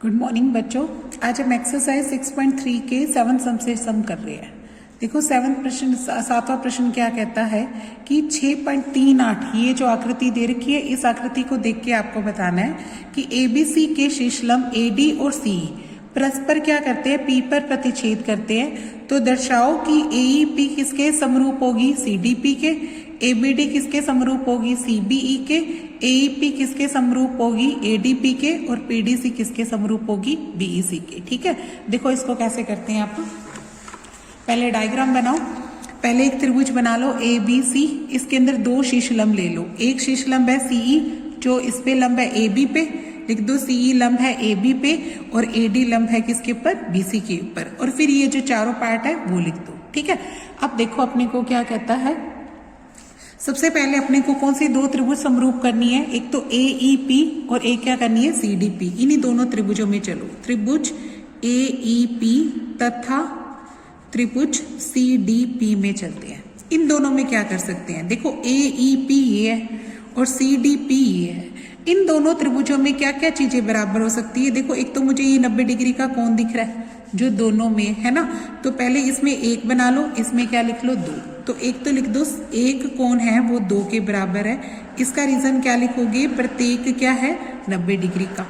Good morning बच्चों। आज हम एक्सरसाइज 6.3 के 7 सम से सम कर रहे हैं। देखो सातवां प्रश्न क्या कहता है कि 6.38 ये जो आकृति दे रखी है, इस आकृति को देख के आपको बताना है कि एबीसी के शीर्षलंब एडी और सी परस्पर क्या करते हैं, पी पर प्रतिच्छेद करते हैं। तो दर्शाओ कि एईपी किसके समरूप होगी, सीडीपी के। एबीडी किसके समरूप होगी, सीबीई के। एईपी किसके समरूप होगी, एडीपी के। और पीडीसी किसके समरूप होगी, बीईसी के। ठीक है, देखो इसको कैसे करते हैं आप। पहले डायग्राम बनाओ। पहले एक त्रिभुज बना लो ए बी सी। इसके अंदर दो शीर्षलंब ले लो। एक शीर्षलंब है सीई जो इस पे लंब है ए बी पे, लिख दो सीई लंब है ए बी पे, और एडी लंब है किसके ऊपर, बीसी के ऊपर। और फिर ये जो चारों पार्ट है वो लिख दो। ठीक है, अब देखो अपने को क्या कहता है। सबसे पहले अपने को कौन सी दो त्रिभुज समरूप करनी है, एक तो एईपी और एक क्या करनी है, सीडीपी। इन्हीं दोनों त्रिभुजों में चलो। त्रिभुज एईपी तथा त्रिभुज सीडीपी में चलते हैं। इन दोनों में क्या कर सकते हैं, देखो एईपी ये है और सीडीपी ये है। इन दोनों त्रिभुजों में क्या क्या चीजें बराबर हो सकती है। देखो एक तो मुझे ये 90 डिग्री का कोण दिख रहा है जो दोनों में है ना, तो पहले इसमें एक बना लो, इसमें क्या लिख लो, दो। तो एक तो लिख दो, एक कोण है वो 2 के बराबर है। इसका रीजन क्या लिखोगे, प्रत्येक क्या है 90 डिग्री का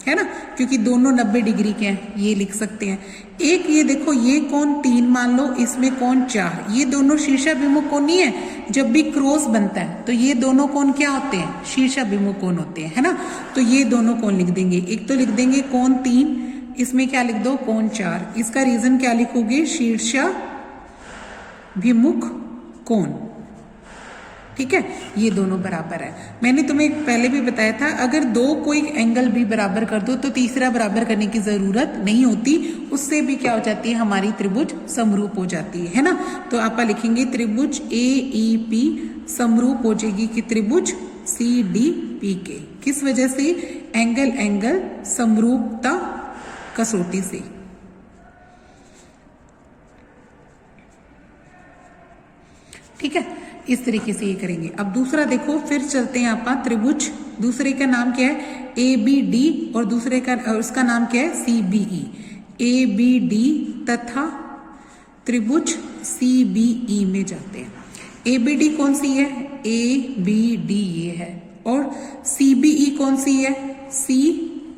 है ना, क्योंकि दोनों 90 डिग्री के हैं, ये लिख सकते हैं। एक ये देखो, ये कोण 3 मान लो, इसमें कोण 4। ये दोनों शीर्षाभिमुख कोण नहीं है। जब भी क्रॉस बनता है तो ये दोनों कोण क्या होते हैं, शीर्षाभिमुख कोण होते हैं, है ना। तो ये दोनों कोण लिख देंगे। एक तो लिख देंगे कोण 3, इसमें क्या लिख दो, कोण 4। इसका रीजन क्या लिखोगे, शीर्षाभिमुख कोण। ठीक है, ये दोनों बराबर है। मैंने तुम्हें पहले भी बताया था, अगर दो कोई एंगल भी बराबर कर दो तो तीसरा बराबर करने की जरूरत नहीं होती। उससे भी क्या हो जाती है, हमारी त्रिभुज समरूप हो जाती है ना। तो आप लिखेंगे त्रिभुज एईपी समरूप हो जाएगी कि त्रिभुज सीडीपी के। किस वजह से, एंगल समरूपता कसौटी से। ठीक है, इस तरीके से ये करेंगे। अब दूसरा देखो, फिर चलते हैं आप त्रिभुज। दूसरे का नाम क्या है, ए बी डी, और दूसरे का उसका नाम क्या है, C B E. A B D तथा त्रिभुज सी बी ई में जाते हैं। ए बी डी कौन सी है, ए बी डी ये है, और सी बी ई कौन सी है, सी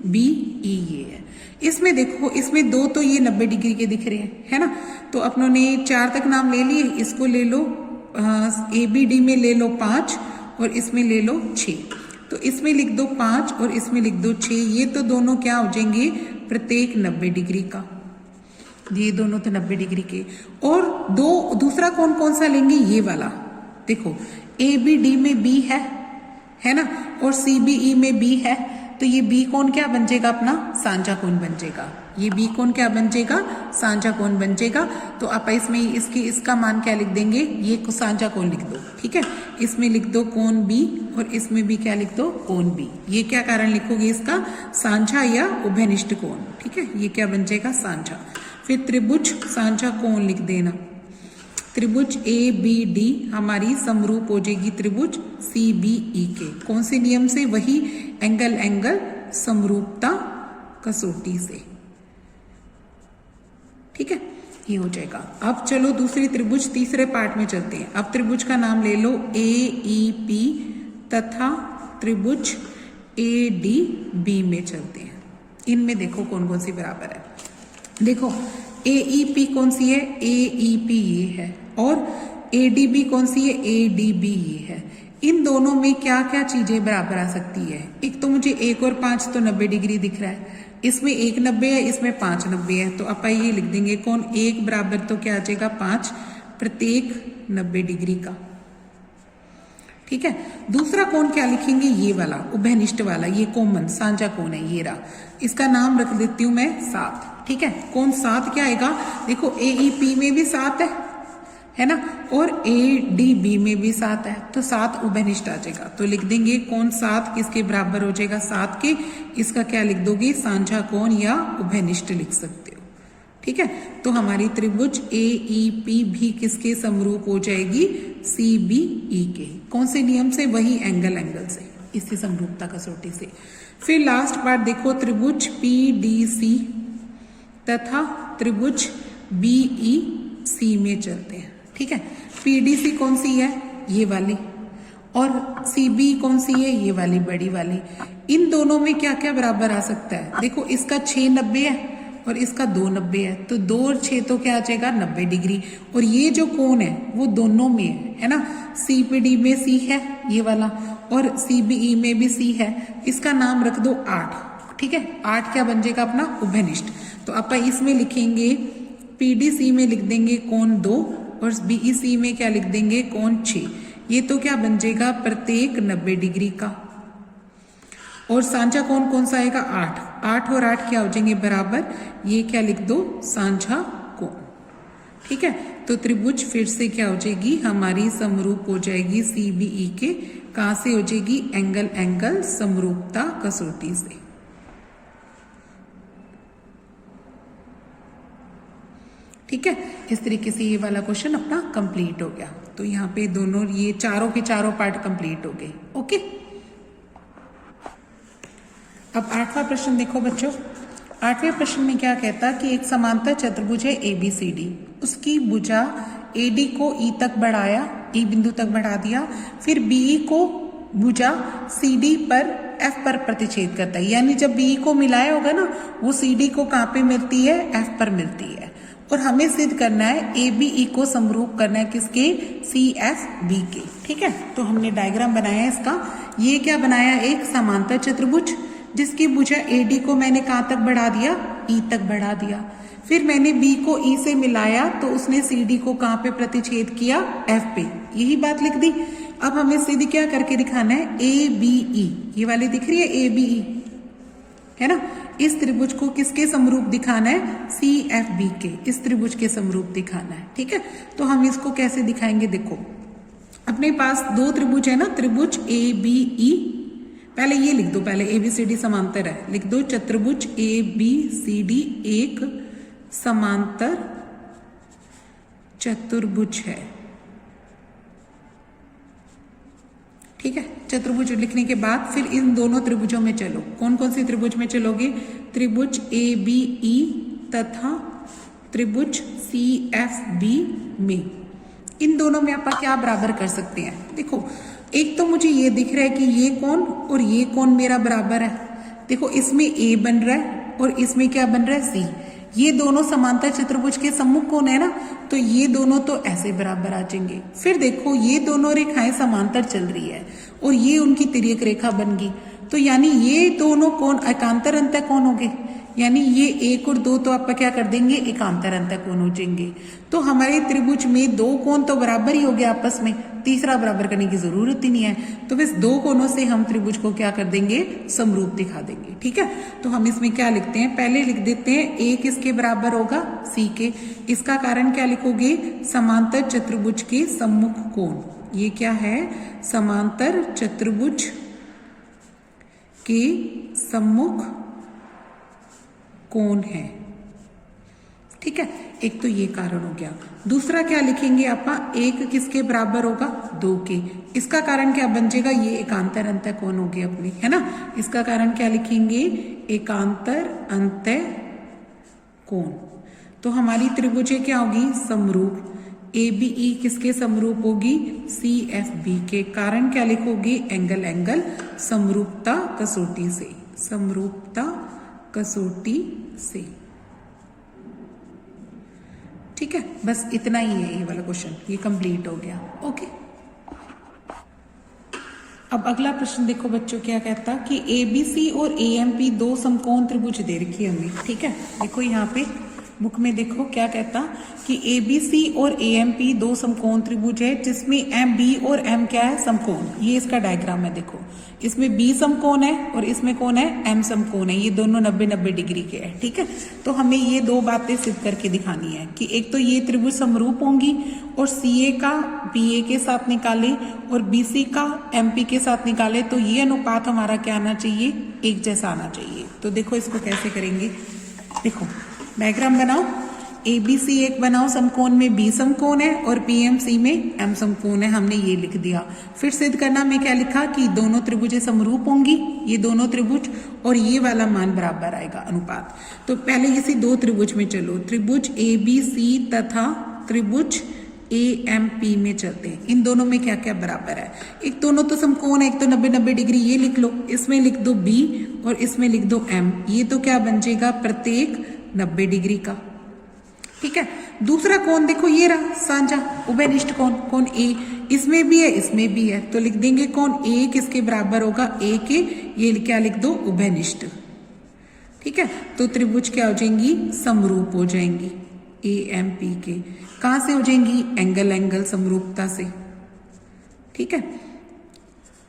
बी ई ये है। इसमें देखो, इसमें दो तो ये 90 डिग्री के दिख रहे हैं, है ना। तो अपनों ने 4 तक नाम ले लिए, इसको ले लो ए बी डी में ले लो 5 और इसमें ले लो 6। तो इसमें लिख दो 5 और इसमें लिख दो 6। ये तो दोनों क्या हो जाएंगे, प्रत्येक 90 डिग्री का। ये दोनों तो 90 डिग्री के। और दो दूसरा कौन सा लेंगे, ये वाला। देखो ए बी डी में बी है ना, और सी बी ई में बी है। तो ये बी कोण क्या बन जाएगा, अपना सांझा कोण बन जाएगा। ये बी कोण क्या बन जाएगा, सांझा कोण बन जाएगा। तो आप इसमें इसका मान क्या लिख देंगे, ये सांझा कोण लिख दो। ठीक है, इसमें लिख दो कोण बी और इसमें भी क्या लिख दो, कोण बी। ये क्या कारण लिखोगे, इसका सांझा या उभयनिष्ठ कोण। ठीक है, ये क्या बन जाएगा, सांझा। फिर त्रिभुज सांझा कोण लिख देना। त्रिभुज ए बी डी हमारी समरूप हो जाएगी त्रिभुज सी बी ई के। कौन से नियम से, वही एंगल समरूपता कसौटी से। ठीक है, ये हो जाएगा। अब चलो दूसरी त्रिभुज, तीसरे पार्ट में चलते हैं। अब त्रिभुज का नाम ले लो ए ई पी तथा त्रिभुज ए डी बी में चलते हैं। इनमें देखो कौन कौन सी बराबर है। देखो एईपी कौन सी है, एईपी ये है, और एडीबी कौन सी है, एडीबी ये है। इन दोनों में क्या क्या चीजें बराबर आ सकती है। एक तो मुझे 1 और 5 तो 90 डिग्री दिख रहा है, इसमें 1 90 है, इसमें 5 90 है। तो आप ये लिख देंगे कौन 1 बराबर तो क्या आ जाएगा 5, प्रत्येक 90 डिग्री का। ठीक है, दूसरा कोण क्या लिखेंगे, ये वाला उभयनिष्ठ वाला, ये कॉमन सांझा कोण है, ये रहा। इसका नाम रख देती हूं मैं 7। ठीक है, कोण 7 क्या आएगा, देखो एईपी में भी 7 है ना, और एडीबी में भी 7 है। तो 7 उभयनिष्ठ आ जाएगा। तो लिख देंगे कोण 7 किसके बराबर हो जाएगा, 7 के। इसका क्या लिख दोगे, सांझा कोण या उभयनिष्ठ लिख सकते हो। ठीक है, तो हमारी त्रिभुज एईपी भी किसके समरूप हो जाएगी, सीबीई के। कौन से नियम से, वही एंगल से, इससे समरूपता कसौटी से। फिर लास्ट पार्ट देखो, त्रिभुज PDC तथा त्रिभुज BEC में चलते हैं। ठीक है, PDC कौन सी है, ये वाली, और CB कौन सी है, ये वाली बड़ी वाली। इन दोनों में क्या क्या बराबर आ सकता है, देखो इसका 690 है और इसका 290 है, तो 2 और 6 तो क्या आ जाएगा 90 डिग्री। और ये जो कोण है वो दोनों में है ना, CPD में C है ये वाला और CBE में भी C है, इसका नाम रख दो 8। ठीक है, 8 क्या बन जाएगा अपना उभयनिष्ठ। तो आप इसमें लिखेंगे PDC में लिख देंगे कोण 2 और BEC में क्या लिख देंगे कोण 6। ये तो क्या बन जाएगा प्रत्येक 90 डिग्री का। और सांझा कोण कौन सा आएगा 8, 8 और 8 क्या हो जाएंगे बराबर, ये क्या लिख दो सांझा कोण। ठीक है, तो त्रिभुज फिर से क्या हो जाएगी हमारी समरूप हो जाएगी CBE के, कहां से हो जाएगी एंगल एंगल समरूपता कसौटी से। ठीक है, इस तरीके से ये वाला क्वेश्चन अपना कंप्लीट हो गया। तो यहाँ पे दोनों ये चारों के चारों पार्ट कंप्लीट हो गए। ओके, अब 8वां प्रश्न देखो बच्चों। 8वें प्रश्न में क्या कहता कि एक समांतर चतुर्भुज है ABCD, उसकी भुजा AD को E तक बढ़ाया, E बिंदु तक बढ़ा दिया, फिर BE को भुजा CD पर F पर प्रतिच्छेद करता है। यानी जब BE को मिलाया होगा ना, वो CD को कहाँ पे मिलती है, F पर मिलती है। और हमें सिद्ध करना है ABE को समरूप करना है किसके, CFB के। ठीक है, तो हमने डायग्राम बनाया है इसका। ये क्या बनाया, एक समांतर चतुर्भुज जिसकी भुजा AD को मैंने कहाँ तक बढ़ा दिया, E तक बढ़ा दिया। फिर मैंने B को E से मिलाया तो उसने CD को कहाँ पे प्रतिच्छेद किया, F पे। यही बात लिख दी। अब हमें सिद्ध क्या करके दिखाना है, ABE, ये वाली दिख रही है ABE है ना, इस त्रिभुज को किसके समरूप दिखाना है, CFB के, इस त्रिभुज के समरूप दिखाना है। ठीक है, तो हम इसको कैसे दिखाएंगे, देखो अपने पास दो त्रिभुज है ना, त्रिभुज ABE, पहले ये लिख दो, पहले ABCD समांतर है, लिख दो चतुर्भुज ABCD एक समांतर चतुर्भुज है। ठीक है, चतुर्भुज लिखने के बाद फिर इन दोनों त्रिभुजों में चलो। कौन कौन सी त्रिभुज में चलोगे, त्रिभुज ABE तथा त्रिभुज CFB में। इन दोनों में आप क्या बराबर कर सकते हैं, देखो एक तो मुझे ये दिख रहा है कि ये कोण और ये कोण मेरा बराबर है। देखो इसमें A बन रहा है और इसमें क्या बन रहा है C। ये दोनों समांतर चतुर्भुज के सम्मुख कोण है ना, तो ये दोनों तो ऐसे बराबर आ जाएंगे। फिर देखो ये दोनों रेखाएं समांतर चल रही है और ये उनकी तिर्यक रेखा बन गई, तो यानी ये दोनों कोण एकांतर अंतः कोण हो गए। यानी ये 1 और 2 तो आप क्या कर देंगे, एकांतर अंतः कोण हो जाएंगे। तो हमारे त्रिभुज में दो कोण तो बराबर ही हो गया आपस में, तीसरा बराबर करने की जरूरत ही नहीं है। तो बस दो कोणों से हम त्रिभुज को क्या कर देंगे, समरूप दिखा देंगे। ठीक है, तो हम इसमें क्या लिखते हैं, पहले लिख देते हैं A किसके बराबर होगा, C के। इसका कारण क्या लिखोगे, समांतर चतुर्भुज के सम्मुख कोण। ये क्या है, समांतर चतुर्भुज के सम्मुख कोण है। ठीक है, एक तो ये कारण हो गया। दूसरा क्या लिखेंगे आप, एक किसके बराबर होगा, 2 के। इसका कारण क्या बन जाएगा, ये एकांतर अंतः कोण हो गया अपनी, है ना। इसका कारण क्या लिखेंगे, एकांतर अंतः कोण। तो हमारी त्रिभुज क्या होगी, समरूप। ABE किसके समरूप होगी, CFB के। कारण क्या लिखोगे, एंगल एंगल समरूपता कसौटी से, समरूपता कसौटी से। ठीक है, बस इतना ही है ये वाला क्वेश्चन, ये कंप्लीट हो गया। ओके, अब अगला प्रश्न देखो बच्चों, क्या कहता कि ABC और AMP दो समकोण त्रिभुज दे रखी है हमें। ठीक है, देखो यहाँ पे बुक में देखो क्या कहता कि ABC और AMP दो समकोण त्रिभुज है जिसमें B और M क्या है, समकोण। ये इसका डायग्राम है, देखो इसमें B समकोण है और इसमें कौन है, M समकोण है। ये दोनों 90-90 डिग्री के हैं। ठीक है, तो हमें ये दो बातें सिद्ध करके दिखानी है कि एक तो ये त्रिभुज समरूप होंगी और CA का BA के साथ निकाले और BC का MP के साथ निकाले, तो ये अनुपात हमारा क्या आना चाहिए, एक जैसा आना चाहिए। तो देखो इसको कैसे करेंगे, देखो डायग्राम बनाओ। ABC एक बनाओ समकोण में B समकोण है और PMC में M समकोण है, हमने ये लिख दिया। फिर सिद्ध करना में क्या लिखा कि दोनों त्रिभुजें समरूप होंगी, ये दोनों त्रिभुज, और ये वाला मान बराबर आएगा अनुपात। तो पहले इसी दो त्रिभुज में चलो, त्रिभुज ABC तथा त्रिभुज AMP में चलते हैं। इन दोनों में क्या क्या बराबर है, एक दोनों तो समकोण है, एक तो 90-90 डिग्री, ये लिख लो, इसमें लिख दो B और इसमें लिख दो M, ये तो क्या बन जाएगा प्रत्येक 90 डिग्री का। ठीक है, दूसरा कोण देखो ये रहा साझा उभयनिष्ठ कोण, कोण A, इसमें भी है इसमें भी है, तो लिख देंगे कोण A किसके बराबर होगा, A के, ये क्या लिख दो उभयनिष्ठ। ठीक है, तो त्रिभुज क्या हो जाएंगी, समरूप हो जाएंगी AMP के। कहां से हो जाएंगी, एंगल समरूपता से। ठीक है,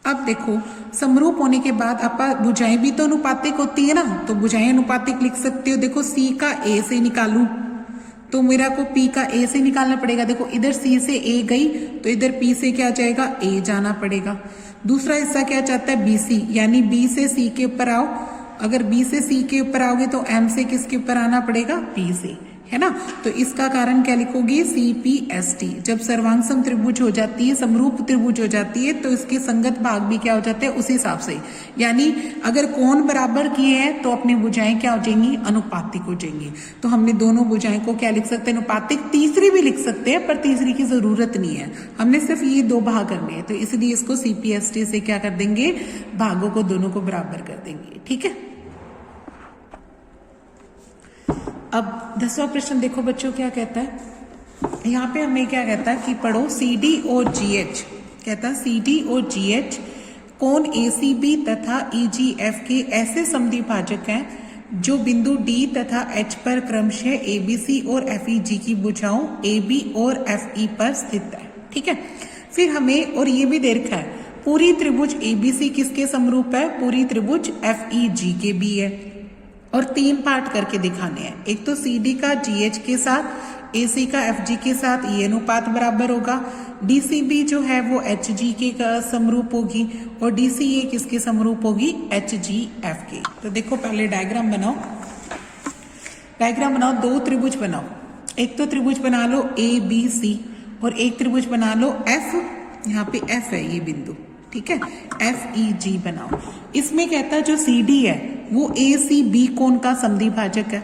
अब देखो समरूप होने के बाद आप भुजाएं भी तो अनुपातिक होती है ना, तो भुजाएं अनुपातिक लिख सकते हो। देखो C का A से निकालूं तो मेरा को P का A से निकालना पड़ेगा। देखो इधर C से A गई तो इधर P से क्या जाएगा, A जाना पड़ेगा। दूसरा हिस्सा क्या चाहता है, BC, यानी B से C के ऊपर आओ। अगर B से C के ऊपर आओगे तो M से किसके ऊपर आना पड़ेगा, P से, है ना। तो इसका कारण क्या लिखोगे, CPST। जब सर्वांग सम त्रिभुज हो जाती है, समरूप त्रिभुज हो जाती है, तो इसके संगत भाग भी क्या हो जाते हैं उसी हिसाब से। यानी अगर कोण बराबर किए हैं तो अपनी भुजाएं क्या हो जाएंगी, अनुपातिक हो जाएंगी। तो हमने दोनों भुजाएं को क्या लिख सकते हैं, अनुपातिक। तीसरी भी लिख सकते हैं पर तीसरी की जरूरत नहीं है, हमने सिर्फ ये दो भाग करने हैं, तो इसलिए इसको CPST से क्या कर देंगे, भागों को दोनों को बराबर कर देंगे। ठीक है, अब 10वां प्रश्न देखो बच्चों क्या कहता है, यहाँ पे हमें क्या कहता है कि पढ़ो CD और GH, कहता है CD और GH कोण ACB तथा EGF के ऐसे समद्विभाजक हैं जो बिंदु D तथा H पर क्रमशः ABC और FEG की भुजाओं AB और FE पर स्थित है। ठीक है, फिर हमें और ये भी दे रखा है पूरी त्रिभुज ABC किसके समरूप है, पूरी त्रिभुज FEG के भी है, और 3 पार्ट करके दिखाने हैं। एक तो CD का GH के साथ, AC का FG के साथ ये अनुपात बराबर होगा, DCB जो है वो HG के समरूप होगी, और DCA किसके समरूप होगी, HGF के। तो देखो पहले डायग्राम बनाओ, दो त्रिभुज बनाओ। एक तो त्रिभुज बना लो ABC और एक त्रिभुज बना लो F, यहाँ पे F है ये बिंदु। ठीक है, FEG बनाओ। इसमें कहता है जो CD है वो ACB कोण का समद्विभाजक है।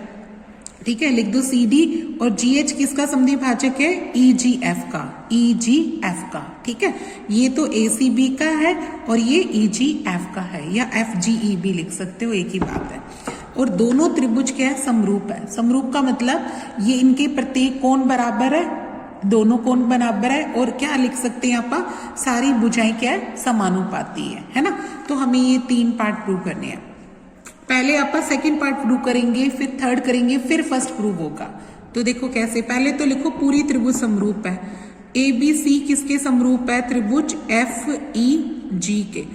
ठीक है, लिख दो CD, और GH किसका समद्विभाजक है, EGF का। ठीक है, ये तो ACB का है और ये EGF का है, या FGE भी लिख सकते हो, एक ही बात है। और दोनों त्रिभुज क्या है, समरूप है। समरूप का मतलब ये इनके प्रत्येक कोण बराबर है, दोनों कोण बराबर है, और क्या लिख सकते हैं आप, सारी भुजाएं क्या है, समानुपाती है ना। तो हमें ये 3 पार्ट प्रूव करने हैं। पहले आप सेकंड पार्ट प्रूव करेंगे, फिर थर्ड करेंगे, फिर फर्स्ट प्रूव होगा। तो देखो कैसे, पहले तो लिखो पूरी त्रिभुज समरूप है। ABC किसके समरूप है, त्रिभुज FEG के।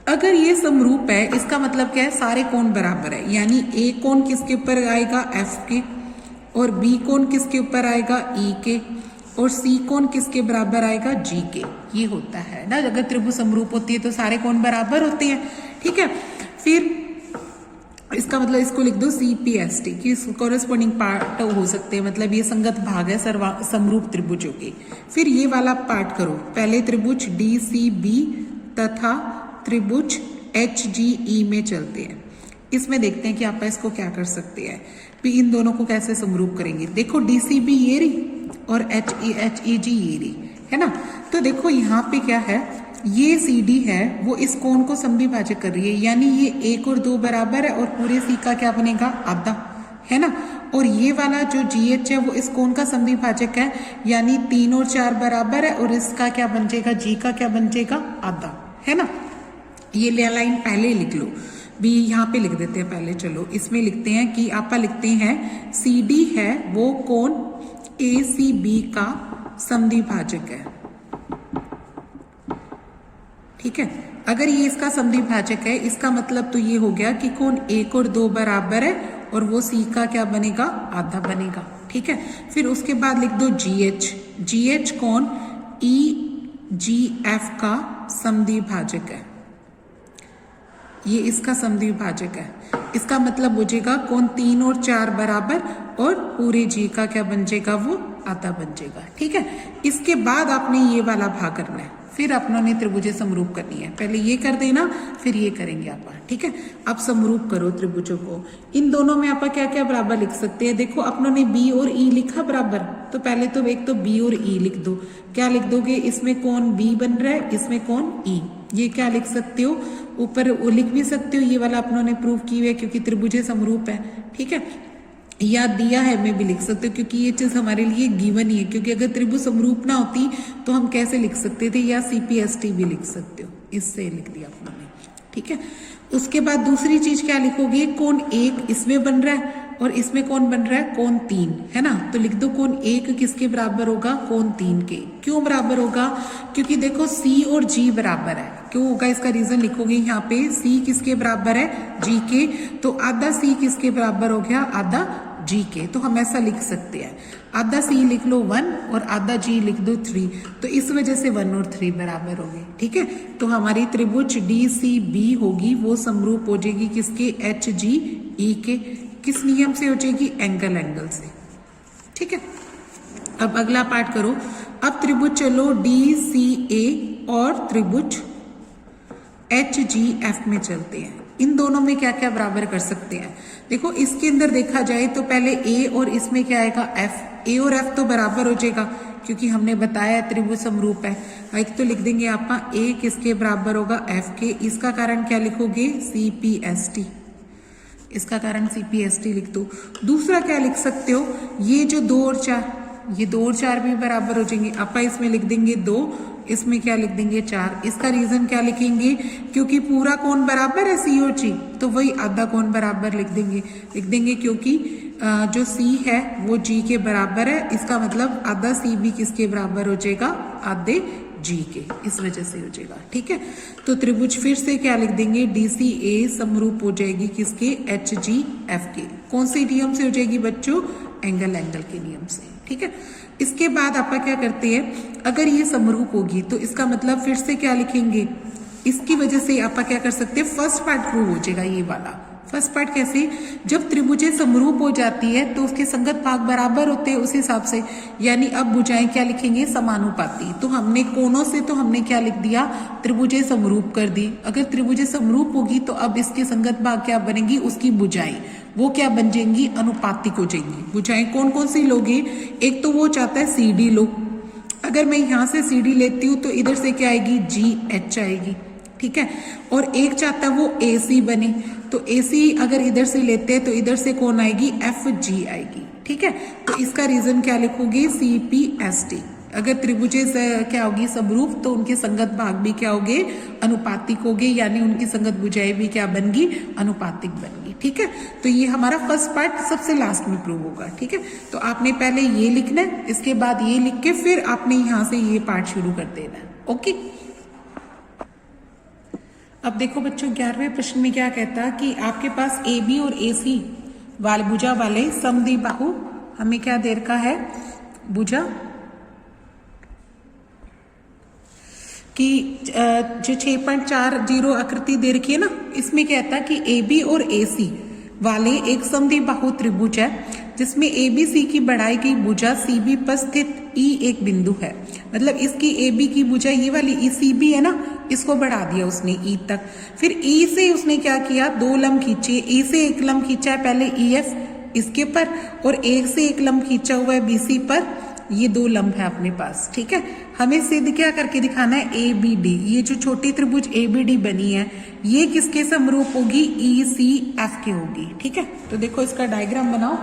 अगर ये समरूप है इसका मतलब क्या है, सारे कोण बराबर है, यानी A कोण किसके ऊपर आएगा, F के, और B कोण किसके ऊपर आएगा, E के, और C कोण किसके बराबर आएगा, G के। ये होता है ना, अगर त्रिभुज समरूप होती है तो सारे कोण बराबर होते हैं। ठीक है, फिर इसका मतलब इसको लिख दो CPST की कॉरेस्पॉन्डिंग पार्ट हो सकते हैं, मतलब ये संगत भाग है समरूप त्रिभुजों के। फिर ये वाला पार्ट करो, पहले त्रिभुज DCB तथा त्रिभुज HGE में चलते हैं। इसमें देखते हैं कि आप इसको क्या कर सकते हैं, भी इन दोनों को कैसे समरूप करेंगे। देखो DCB ये रही और HEG ये रही, है ना। तो देखो यहाँ पे क्या है, ये CD है वो इस कोण को समद्विभाजक कर रही है, यानी ये 1 और 2 बराबर है, और पूरे C का क्या बनेगा, आधा, है ना। और ये वाला जो GH है वो इस कोण का समद्विभाजक है, यानी 3 और 4 बराबर है, और इसका क्या बन जाएगा, G का क्या बन जाएगा, आधा, है ना। ये लाइन पहले लिख लो, भी यहाँ पे लिख देते हैं पहले। चलो इसमें लिखते हैं कि आपा लिखते हैं CD है वो कोण ACB का समद्विभाजक है। ठीक है, अगर ये इसका समद्विभाजक है इसका मतलब तो ये हो गया कि कोण 1 और 2 बराबर है, और वो C का क्या बनेगा, आधा बनेगा। ठीक है, फिर उसके बाद लिख दो GH कोण EGF का समद्विभाजक है, ये इसका समद्विभाजक है। इसका मतलब हो जाएगा कोण 3 और 4 बराबर, और पूरे जी का क्या बन जाएगा, वो आधा बन जाएगा। ठीक है, इसके बाद आपने ये वाला भाग करना है, फिर अपनों ने त्रिभुजें समरूप करनी है। पहले ये कर देना, फिर ये करेंगे आप। ठीक है, अब समरूप करो त्रिभुजों को। इन दोनों में आप क्या क्या बराबर लिख सकते हैं। देखो अपनों ने बी और ई लिखा बराबर, तो पहले तो एक तो बी और ई लिख दो। क्या लिख दोगे, इसमें कौन बी बन रहा है, इसमें कौन ई। ये क्या लिख सकते हो, ऊपर वो लिख भी सकते हो, ये वाला अपनों ने प्रूव की है क्योंकि त्रिभुजें समरूप है। ठीक है, या दिया है मैं भी लिख सकते हो क्योंकि ये चीज हमारे लिए गिवन ही है, क्योंकि अगर त्रिभुज समरूप ना होती तो हम कैसे लिख सकते थे, या CPST भी लिख सकते हो, इससे लिख दिया अपने। ठीक है, उसके बाद दूसरी चीज क्या लिखोगे, कोण 1 इसमें बन रहा है और इसमें कौन बन रहा है, कोण 3 है ना। तो लिख दो कोण 1 किसके बराबर होगा, कोण 3 के। क्यों बराबर होगा, क्योंकि देखो C और G बराबर है। क्यों होगा, इसका रीजन लिखोगे यहाँ पे, C किसके बराबर है, G के, तो आधा C किसके बराबर हो गया, आधा G के। तो हम ऐसा लिख सकते हैं, आधा C लिख लो 1 और आधा G लिख दो 3, तो इस वजह से 1 और 3 बराबर हो गए। ठीक है, तो हमारी त्रिभुज DCB होगी वो समरूप हो जाएगी किसके, HGE के। किस नियम से हो जाएगी, एंगल से। ठीक है, अब अगला पार्ट करो। अब त्रिभुज चलो DCA और त्रिभुज HGF में चलते हैं। इन दोनों में क्या क्या बराबर कर सकते हैं। देखो इसके अंदर देखा जाए तो पहले A और इसमें क्या आएगा, F। A और F तो बराबर हो जाएगा क्योंकि हमने बताया त्रिभुज समरूप है। एक तो लिख देंगे आप A किसके बराबर होगा, F के। इसका कारण क्या लिखोगे, CPST। इसका कारण CPST लिख दो। दूसरा क्या लिख सकते हो, ये जो 2 और 4, ये 2 और 4 भी बराबर हो जाएंगे। आप इसमें लिख देंगे 2, इसमें क्या लिख देंगे 4। इसका रीजन क्या लिखेंगे, क्योंकि पूरा कोण बराबर है C और G, तो वही आधा कोण बराबर लिख देंगे क्योंकि जो C है वो G के बराबर है। इसका मतलब आधा C भी किसके बराबर हो जाएगा, आधे G के, इस वजह से हो जाएगा। ठीक है, तो त्रिभुज फिर से क्या लिख देंगे, DCA समरूप हो जाएगी किसके, HGF के। कौन से नियम से हो जाएगी बच्चों, एंगल के नियम से। ठीक है, इसके बाद आप क्या करते हैं, अगर ये समरूप होगी तो इसका मतलब फिर से क्या लिखेंगे, इसकी वजह से आप क्या कर सकते हैं, फर्स्ट पार्ट प्रूव हो जाएगा ये वाला। फर्स्ट पार्ट कैसे, जब त्रिभुजें समरूप हो जाती है तो उसके संगत भाग बराबर होते हैं उस हिसाब से, यानी अब भुजाएं क्या लिखेंगे, समानुपाती। तो हमने कोणों से तो हमने क्या लिख दिया, त्रिभुजें समरूप कर दी। अगर त्रिभुजें समरूप होगी तो अब इसके संगत भाग क्या बनेगी, उसकी भुजाएं वो क्या बन जाएंगी, अनुपातिक हो जाएंगी। भुजाएं कौन कौन सी लोगे, एक तो वो चाहता है CD लो। अगर मैं यहाँ से CD लेती हूँ तो इधर से क्या आएगी, GH आएगी। ठीक है, और एक चाहता है वो AC बने, तो AC अगर इधर से लेते हैं तो इधर से कौन आएगी, FG आएगी। ठीक है, तो इसका रीजन क्या लिखोगे, CPST। अगर त्रिभुजें क्या होगी समरूप तो उनके संगत भाग भी क्या होंगे, अनुपातिक होंगे, यानी उनकी संगत भुजाएं भी क्या बनगी, अनुपातिक बनगी। ठीक है, तो ये हमारा फर्स्ट पार्ट सबसे लास्ट में प्रूव होगा। ठीक है, तो आपने पहले ये लिखना है, इसके बाद ये लिख के फिर आपने यहाँ से ये पार्ट शुरू कर देना है। ओके, अब देखो बच्चों 11वें प्रश्न में क्या कहता है कि आपके पास AB और AC वाले भुजा वाले समद्विबाहु, हमें क्या दे रखा है, भुजा कि जो 6.40 आकृति दे रखी है ना, इसमें कहता है कि AB और AC वाले एक समद्विबाहु त्रिभुज है जिसमें ABC की बढ़ाई गई भुजा CB पर स्थित E एक बिंदु है। मतलब इसकी AB की भुजा ये वाली ECB है ना, इसको बढ़ा दिया उसने E तक। फिर E से उसने क्या किया, 2 लंब खींचे। E से एक लंब खींचा है पहले EF इसके पर, और एक से एक लंब खींचा हुआ है BC पर। ये 2 लंब है अपने पास। ठीक है, हमें सिद्ध क्या करके दिखाना है, ABD। ये जो छोटी त्रिभुज ABD बनी है ये किसके समरूप होगी, ECF के होगी। ठीक है, तो देखो इसका डायग्राम बनाओ।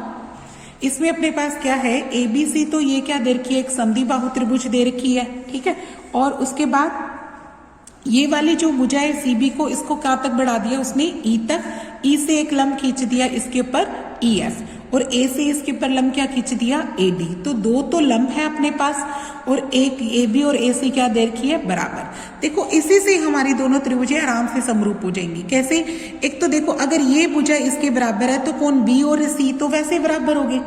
इसमें अपने पास क्या है, ABC तो ये क्या दे रखी है, एक समद्विबाहु त्रिभुज दे रखी है। ठीक है, और उसके बाद ये वाली जो भुजा है CB को, इसको कहाँ तक बढ़ा दिया उसने, E तक। E से एक लंब खींच दिया इसके ऊपर EF, और A से इसके ऊपर लंब क्या खींच दिया, AD। तो 2 तो लंब है अपने पास, और एक AB और AC क्या दे रखी है, बराबर। देखो इसी से हमारी दोनों त्रिभुजें आराम से समरूप हो जाएंगी। कैसे, एक तो देखो अगर ये भुजा इसके बराबर है तो कोण B और C तो वैसे बराबर हो गए,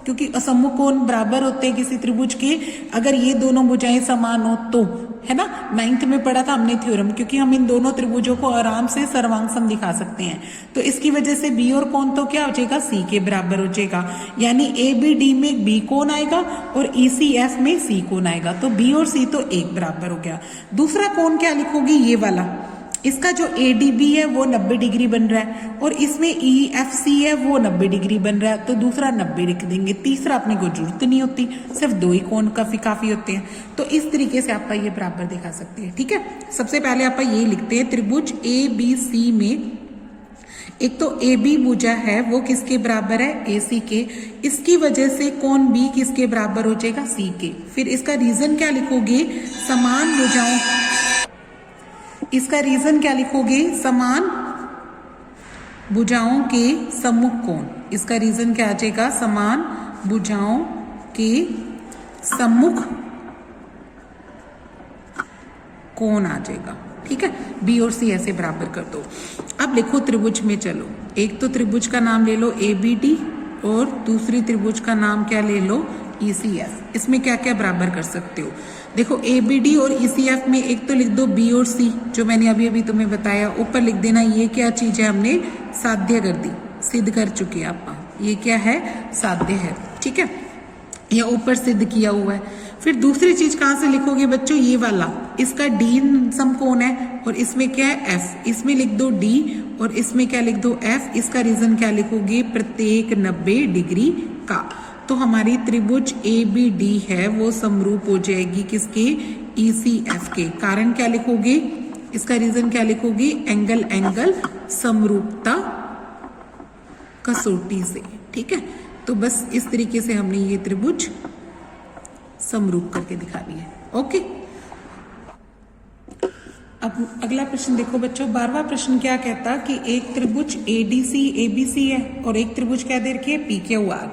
क्योंकि असम्मुख कोण बराबर होते हैं किसी त्रिभुज के, अगर ये दोनों भुजाएं समान हो तो। है ना, 9th में पढ़ा था हमने थ्योरम, क्योंकि हम इन दोनों त्रिभुजों को आराम से सर्वांग सम दिखा सकते हैं। तो इसकी वजह से बी और कोण तो क्या हो जाएगा, सी के बराबर हो जाएगा, यानी ए बी डी में बी कोण आएगा और ई सी एफ में सी कोण आएगा। तो बी और सी तो एक बराबर हो गया। दूसरा कोण क्या लिखोगी, ये वाला, इसका जो ए डी बी है वो 90 डिग्री बन रहा है और इसमें ई एफ सी है वो 90 डिग्री बन रहा है, तो दूसरा 90 लिख देंगे। तीसरा अपने को जरूरत नहीं होती, सिर्फ दो ही कोण काफी होते हैं। तो इस तरीके से आप ये बराबर दिखा सकते हैं। ठीक है, सबसे पहले आप ये लिखते हैं, त्रिभुज ए बी सी में एक तो ए बी भुजा है वो किसके बराबर है, ए सी के, इसकी वजह से कोण बी किसके बराबर हो जाएगा, सी के। फिर इसका रीजन क्या लिखोगे, समान भुजाओं, इसका रीजन क्या लिखोगे, समान भुजाओं के सम्मुख कोण। इसका रीजन क्या आ जाएगा, समान भुजाओं के सम्मुख कोण आ जाएगा। ठीक है, बी और सी ऐसे बराबर कर दो। अब लिखो त्रिभुज में, चलो एक तो त्रिभुज का नाम ले लो ए बी डी और दूसरी त्रिभुज का नाम क्या ले लो, ई सी एफ। इसमें क्या क्या बराबर कर सकते हो, देखो ए बी डी और ई सी एफ में एक तो लिख दो बी और सी, जो मैंने अभी अभी तुम्हें बताया। ऊपर लिख देना ये क्या चीज है, हमने साध्य कर दी, सिद्ध कर चुके हैं आप, ये क्या है, साध्य है। ठीक है, ये ऊपर सिद्ध किया हुआ है। फिर दूसरी चीज कहां से लिखोगे बच्चों, ये वाला, इसका डी समकोण है और इसमें क्या है, एफ, इसमें लिख दो डी और इसमें क्या लिख दो, एफ। इसका रीजन क्या लिखोगे, प्रत्येक 90 डिग्री का। तो हमारी त्रिभुज ए बी डी है वो समरूप हो जाएगी किसके, ई सी एफ के। कारण क्या लिखोगे, इसका रीजन क्या लिखोगे, एंगल एंगल समरूपता कसौटी से। ठीक है, तो बस इस तरीके से हमने ये त्रिभुज समरूप करके दिखा दी है। ओके, अब अगला प्रश्न देखो बच्चों, 12वां प्रश्न क्या कहता कि एक त्रिभुज A D C A B सी है और एक त्रिभुज क्या दे रखी है, P Q R.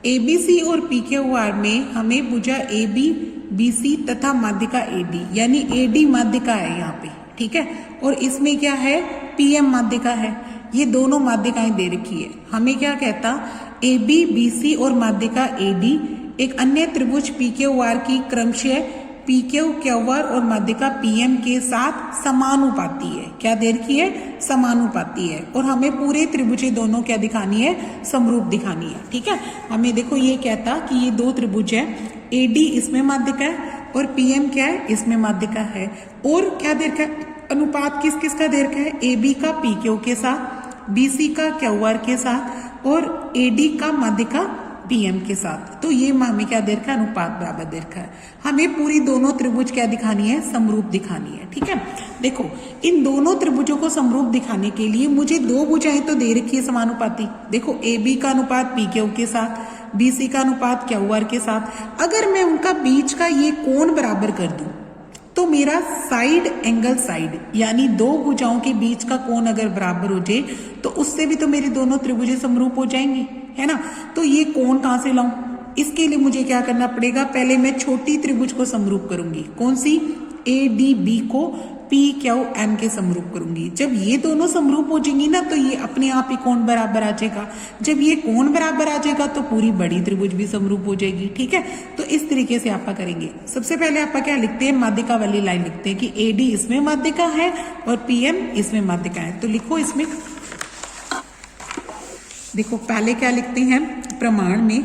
A B C और पी क्यू आर में हमें भुजा ए बी बी सी तथा माध्यिका ए डी, यानी ए डी माध्यिका है यहाँ पे। ठीक है, और इसमें क्या है, पी एम माध्यिका है। ये दोनों माध्यिकाएं दे रखी है। हमें क्या कहता, ए बी बी सी और माध्यिका ए डी एक अन्य त्रिभुज पी क्यू आर की क्रमशः पी क्यू क्यू आर और माध्यिका पी एम के साथ समानुपाती है। क्या दे रखी है, समानुपाती है। और हमें पूरे त्रिभुज दोनों क्या दिखानी है, समरूप दिखानी है। ठीक है, हमें देखो ये कहता कि ये दो त्रिभुज है, ए डी इसमें माध्यिका है और पी एम क्या है, इसमें माध्यिका है। और क्या दे रखा है, अनुपात किस किस का दे रखा है, ए बी का पी क्यू के साथ, बी सी का क्यू आर के साथ और ए डी का माध्यिका पीएम के साथ। तो ये हमें क्या दे रखा है, अनुपात बराबर दे रखा है। हमें पूरी दोनों त्रिभुज क्या दिखानी है, समरूप दिखानी है। ठीक है, देखो इन दोनों त्रिभुजों को समरूप दिखाने के लिए मुझे दो भुजाएं तो दे रखी है समानुपाती। देखो ए बी का अनुपात पी क्यू के साथ, बी सी का अनुपात क्यू आर के साथ। अगर मैं उनका बीच का ये कोण बराबर कर दूं तो मेरा साइड एंगल साइड, यानी दो भुजाओं के बीच का कोण अगर बराबर हो जाए तो उससे भी तो मेरी दोनों त्रिभुजें समरूप हो जाएंगी, है ना। तो ये कोण कहां से लाऊं, इसके लिए मुझे क्या करना पड़ेगा, पहले मैं छोटी त्रिभुज को समरूप करूंगी। कौन सी, ए डी बी को पी क्यू एम के समरूप करूंगी। जब ये दोनों समरूप हो जाएंगी ना तो ये अपने आप ही कोण बराबर आ जाएगा। जब ये कोण बराबर आ जाएगा तो पूरी बड़ी त्रिभुज भी समरूप हो जाएगी। ठीक है, तो इस तरीके से आप करेंगे। सबसे पहले आप क्या लिखते हैं, माध्यिका वाली लाइन लिखते हैं कि ए डी इसमें माध्यिका है और पी एम इसमें माध्यिका है। तो लिखो इसमें, देखो पहले क्या लिखते हैं, प्रमाण में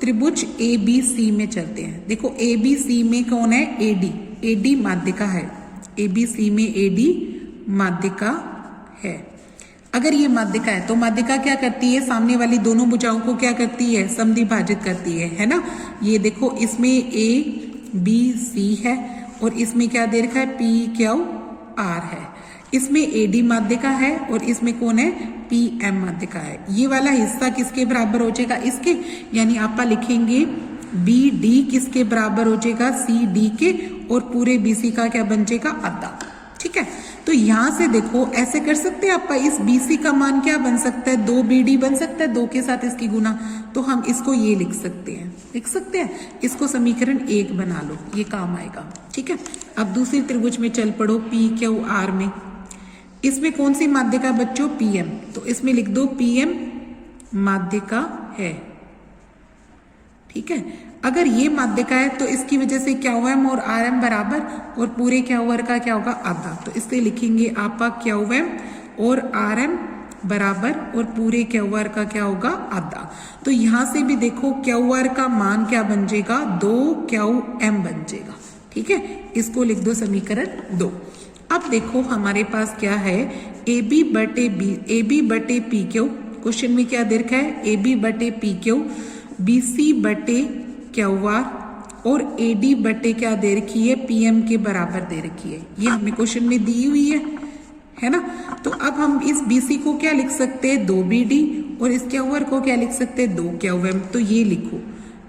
त्रिभुज ए बी सी में चलते हैं। देखो ए बी सी में कौन है, ए डी, ए डी माध्यिका है। ए बी सी में ए डी माध्यिका है। अगर ये माध्यिका है तो माध्यिका क्या करती है, सामने वाली दोनों भुजाओं को क्या करती है, समद्विभाजित करती है ना। ये देखो इसमें ए बी सी है और इसमें क्या दे रखा है, पी क्यू आर है। इसमें ए डी माध्यिका है और इसमें कौन है, पी एम माध्यिका है। ये वाला हिस्सा किसके बराबर हो जाएगा, इसके, यानी आप लिखेंगे बी डी किसके बराबर हो जाएगा, सी डी के, और पूरे बी सी का क्या बन जाएगा, आधा। ठीक है, तो यहां से देखो ऐसे कर सकते हैं आप, इस बी सी का मान क्या बन सकता है, 2 बी डी बन सकता है, 2 के साथ इसकी गुना। तो हम इसको ये लिख सकते हैं, लिख सकते हैं, इसको समीकरण 1 बना लो, ये काम आएगा। ठीक है, अब दूसरी त्रिभुज में चल पड़ो, पी क्यू आर में। इसमें कौन सी माध्यिका बच्चों, पीएम। तो इसमें लिख दो पीएम माध्यिका है। ठीक है, अगर ये माध्यिका है तो इसकी वजह से क्या हुआ एम और आर एम बराबर और पूरे क्या ओवर का क्या होगा आधा, तो इससे लिखेंगे आपका क्या हुआ एम और आर एम बराबर और पूरे क्यू आर का क्या होगा आधा। तो यहां से भी देखो क्यू आर का मान क्या बन जाएगा 2 क्यू एम बन जाएगा। ठीक है, इसको लिख दो समीकरण 2। अब देखो हमारे पास क्या है ए बी बटे पी क्यू, क्वेश्चन में क्या दे रखा है ए बी बटे पी क्यू, बी सी बटे क्यू आर और ए डी बटे क्या दे रखी है पी एम के बराबर दे रखी है। ये हमें क्वेश्चन में दी हुई है ना। तो अब हम इस BC को क्या लिख सकते हैं 2BD और इस क्यू आर को क्या लिख सकते हैं 2 क्यू एम। तो ये लिखो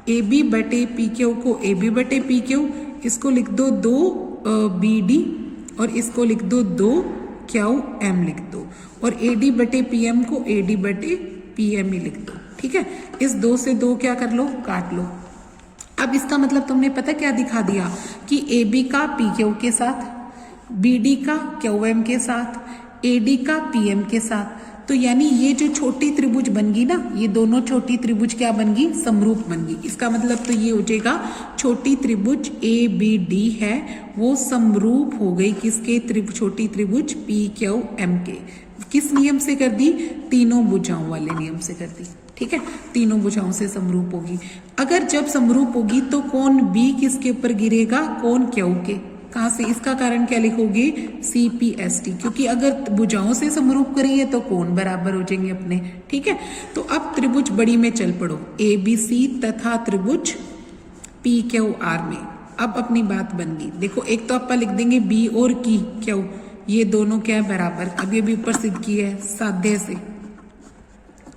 AB बटे पी क्यू को AB बटे पी क्यू, इसको लिख दो 2BD और इसको लिख दो 2 क्यू एम लिख दो और AD बटे PM को AD बटे PM ही लिख दो। ठीक है, इस 2 से 2 क्या कर लो काट लो। अब इसका मतलब तुमने पता क्या दिखा दिया कि AB का PQ के साथ, BD का QM के साथ, AD का PM के साथ। तो यानी ये जो छोटी त्रिभुज बन गई ना, ये दोनों छोटी त्रिभुज क्या बन गई समरूप बन गई। इसका मतलब तो ये हो जाएगा छोटी त्रिभुज ABD है वो समरूप हो गई किसके छोटी त्रिभुज PQM के। किस नियम से कर दी तीनों भुजाओं वाले नियम से कर दी। ठीक है, तीनों भुजाओं से समरूप होगी। अगर जब समरूप होगी तो कौन B किसके ऊपर गिरेगा कौन Q के, कहां से, इसका कारण क्या लिखोगे CPST, क्योंकि अगर भुजाओं से समरूप करेंगे तो कोण बराबर हो जाएंगे अपने। ठीक है, तो अब त्रिभुज बड़ी में चल पड़ो ABC तथा त्रिभुज PQR में। अब अपनी बात बन गई। देखो एक तो आप लिख देंगे B और Q, ये दोनों क्या है बराबर। अभी अभी ऊपर सिद्ध किया है, साध्य से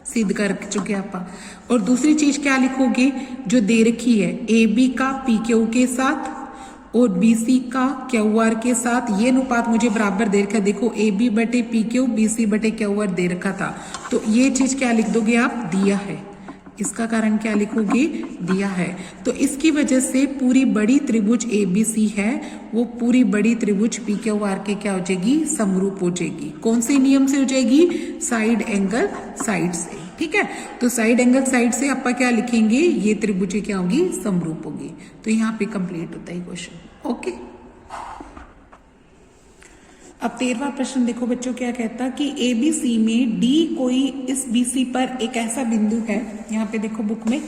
सिद्ध कर चुके आप। और दूसरी चीज क्या लिखोगे जो दे रखी है AB का PQ के साथ और BC का QR के साथ, ये अनुपात मुझे बराबर दे रखा है। देखो AB बटे PQ BC बटे QR दे रखा था, तो ये चीज क्या लिख दोगे आप दिया है। इसका कारण क्या लिखोगे दिया है। तो इसकी वजह से पूरी बड़ी त्रिभुज ABC है वो पूरी बड़ी त्रिभुज PQR के क्या हो जाएगी समरूप हो जाएगी। कौन से नियम से हो जाएगी साइड एंगल साइड से। ठीक है, तो साइड एंगल साइड से आप क्या लिखेंगे ये त्रिभुज क्या होगी समरूप होगी। तो यहाँ पे कंप्लीट होता है क्वेश्चन। ओके, अब 13वां प्रश्न देखो बच्चों क्या कहता कि ABC में D कोई इस BC पर एक ऐसा बिंदु है, यहाँ पे देखो बुक में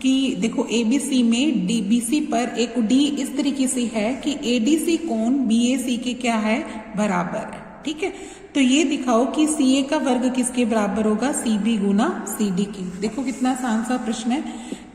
कि देखो ABC में BC पर एक D इस तरीके से है कि ADC कोण BAC के क्या है बराबर है। ठीक है, तो ये दिखाओ कि CA का वर्ग किसके बराबर होगा CB गुना CD की। देखो कितना आसान सा प्रश्न है।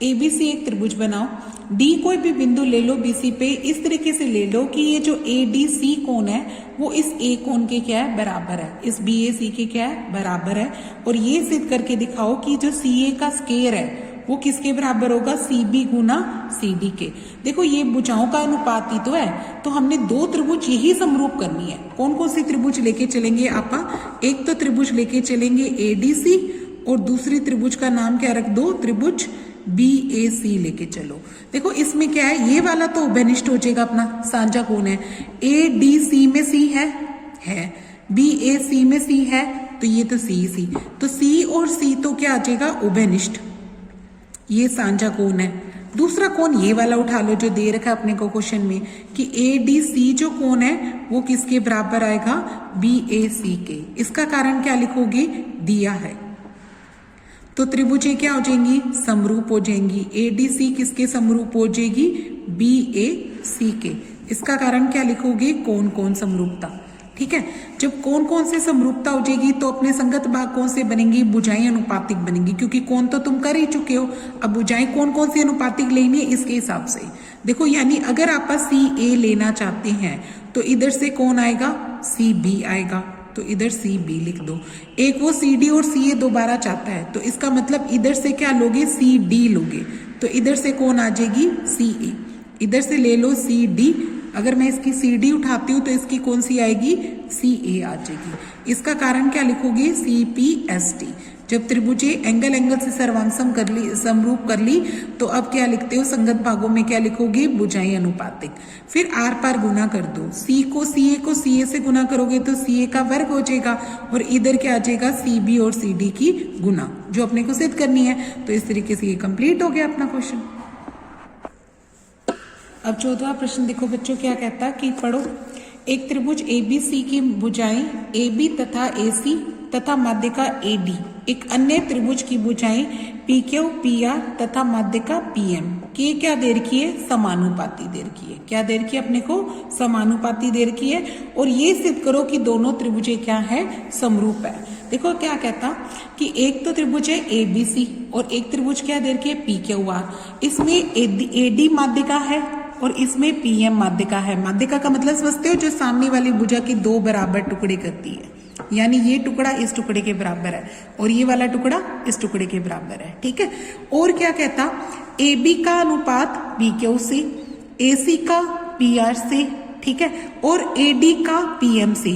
ABC एक त्रिभुज बनाओ, D कोई भी बिंदु ले लो BC पे, इस तरीके से ले लो कि ये जो ADC कोण है वो इस A कोण के क्या है बराबर है, इस BAC के क्या है बराबर है। और ये सिद्ध करके दिखाओ कि जो CA का स्क्वायर है वो किसके बराबर होगा CB गुना CD के। देखो ये भुजाओं का अनुपात ही तो है, तो हमने दो त्रिभुज यही समरूप करनी है। कौन कौन सी त्रिभुज लेके चलेंगे आप, एक तो त्रिभुज लेके चलेंगे ADC और दूसरी त्रिभुज का नाम क्या रख दो त्रिभुज BAC लेके चलो। देखो इसमें क्या है ये वाला तो उभयनिष्ठ हो जाएगा अपना साझा कोण है। ADC में C है BAC में C है तो ये तो C तो C और C तो क्या आ जाएगा उभयनिष्ठ, ये साझा कोण है। दूसरा कोण ये वाला उठा लो जो दे रखा है अपने को क्वेश्चन में कि ADC जो कोण है वो किसके बराबर आएगा BAC के। इसका कारण क्या लिखोगे दिया है, तो त्रिभुजें क्या हो जाएंगी समरूप हो जाएंगी। ADC किसके समरूप हो जाएगी BAC के। इसका कारण क्या लिखोगे कौन कौन समरूपता। ठीक है, जब कौन कौन से समरूपता हो जाएगी तो अपने संगत भाग कौन से बनेंगी भुजाएं अनुपातिक बनेंगी, क्योंकि कौन तो तुम कर ही चुके हो। अब भुजाएं कौन कौन सी अनुपातिक लेनी है इसके हिसाब से देखो, यानी अगर आप CA लेना चाहते हैं तो इधर से कौन आएगा CB आएगा, तो इधर CB लिख दो। एक वो CD और CA दोबारा चाहता है तो इसका मतलब इधर से क्या लोगे CD लोगे, तो इधर से कौन आ जाएगी CA, इधर से ले लो CD। अगर मैं इसकी CD उठाती हूँ तो इसकी कौन सी आएगी CA आ जाएगी। इसका कारण क्या लिखोगे CPST। जब त्रिभुजे एंगल से सर्वांसम कर ली समरूप कर ली तो अब क्या लिखते हो संगत भागों में क्या लिखोगे भुजाएं अनुपातिक। फिर आर पार गुना कर दो, C को CA से गुना करोगे तो CA का वर्ग हो जाएगा और इधर क्या आ जाएगा CB और CD की गुना जो अपने को सिद्ध करनी है। तो इस तरीके से ये कंप्लीट हो गया अपना क्वेश्चन। अब 14वां प्रश्न देखो बच्चों क्या कहता है कि पढ़ो। एक त्रिभुज ABC की भुजाएं AB तथा AC तथा माध्यिका AD, एक अन्य त्रिभुज की भुजाएं PQ PR तथा माध्यिका PM की क्या दे रखी है? समानुपाती दे रखी है। क्या दे रखी है अपने को? समानुपाती दे रखी है। और ये सिद्ध करो कि दोनों त्रिभुजें क्या है? समरूप है। देखो क्या कहता कि एक तो त्रिभुज है ABC और एक त्रिभुज क्या दे रखी है? PQR। इसमें AD माध्यिका है और इसमें PM माध्यिका है। माध्यिका का मतलब समझते हो? जो सामने वाली भुजा के दो बराबर टुकड़े करती है, यानी ये टुकड़ा इस टुकड़े के बराबर है और ये वाला टुकड़ा इस टुकड़े के बराबर है। ठीक है। और क्या कहता? AB का अनुपात BQ से, AC का PR से, ठीक है, और AD का PM से।